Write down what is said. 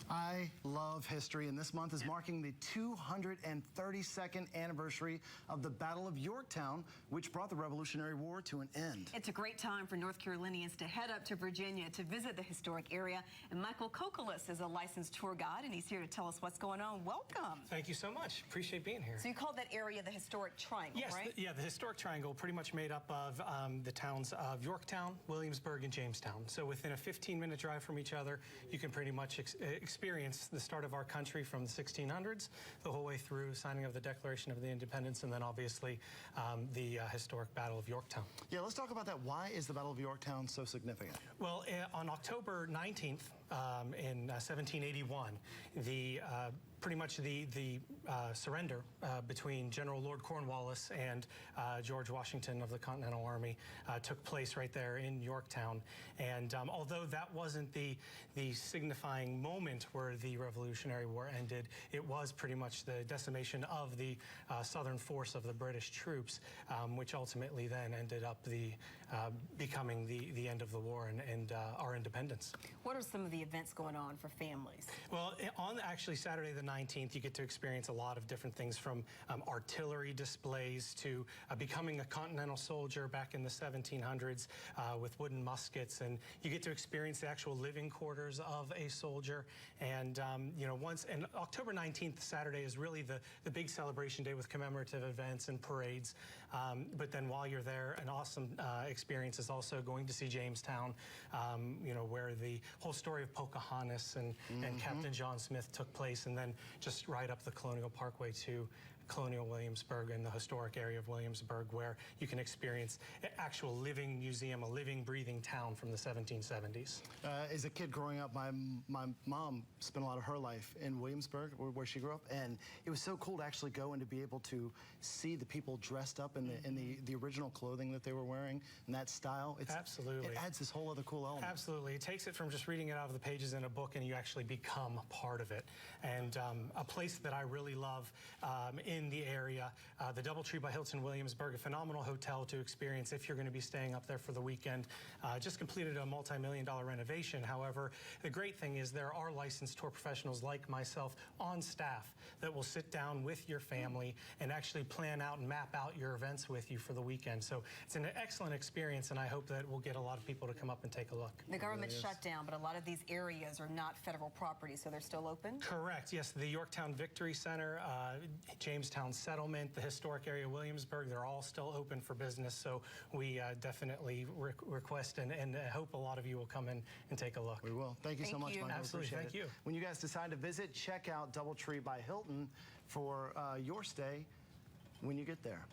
I love history, and this month is marking the 232nd anniversary of the Battle of Yorktown, which brought the Revolutionary War to an end. It's a great time for North Carolinians to head up to Virginia to visit the historic area. And Michael Kokolis is a licensed tour guide, and he's here to tell us what's going on. Welcome. Thank you so much. Appreciate being here. So you call that area the Historic Triangle, yes, right? Yeah, the Historic Triangle, pretty much made up of the towns of Yorktown, Williamsburg, and Jamestown. So within a 15-minute drive from each other, you can pretty much experience the start of our country from the 1600s, the whole way through signing of the Declaration of the Independence, and then obviously the historic Battle of Yorktown. Yeah, let's talk about that. Why is the Battle of Yorktown so significant? Well, on October 19th in 1781, pretty much the surrender between General Lord Cornwallis and George Washington of the Continental Army took place right there in Yorktown. And although that wasn't the signifying moment where the Revolutionary War ended, it was pretty much the decimation of the southern force of the British troops, which ultimately then ended up becoming the end of the war and our independence. What are some of the events going on for families? Well, on actually Saturday the 19th, you get to experience a lot of different things, from artillery displays to becoming a Continental soldier back in the 1700s with wooden muskets, and you get to experience the actual living quarters of a soldier. And you know, and October 19th, Saturday, is really the big celebration day with commemorative events and parades. But then while you're there, an awesome experience is also going to see Jamestown, you know, where the whole story of Pocahontas and Captain John Smith took place, and then just right up the Colonial Parkway to Colonial Williamsburg and the historic area of Williamsburg, where you can experience an actual living museum, a living, breathing town from the 1770s. As a kid growing up, my mom spent a lot of her life in Williamsburg, where she grew up, and it was so cool to actually go and to be able to see the people dressed up in the original clothing that they were wearing, and that style. Absolutely. It adds this whole other cool element. Absolutely. It takes it from just reading it out of the pages in a book, and you actually become part of it. And a place that I really love in the area, the DoubleTree by Hilton Williamsburg, a phenomenal hotel to experience if you're going to be staying up there for the weekend. Just completed a multi-million-dollar renovation. However, the great thing is there are licensed tour professionals like myself on staff that will sit down with your family and actually plan out and map out your events with you for the weekend. So it's an excellent experience, and I hope that we'll get a lot of people to come up and take a look. The government shut down, but a lot of these areas are not federal property, so they're still open? Correct, yes. The Yorktown Victory Center, Jamestown Settlement, the historic area of Williamsburg, they're all still open for business, so we definitely request and hope a lot of you will come in and take a look. We will. Thank you so much, Michael. Absolutely, thank you. When you guys decide to visit, check out DoubleTree by Hilton for your stay when you get there.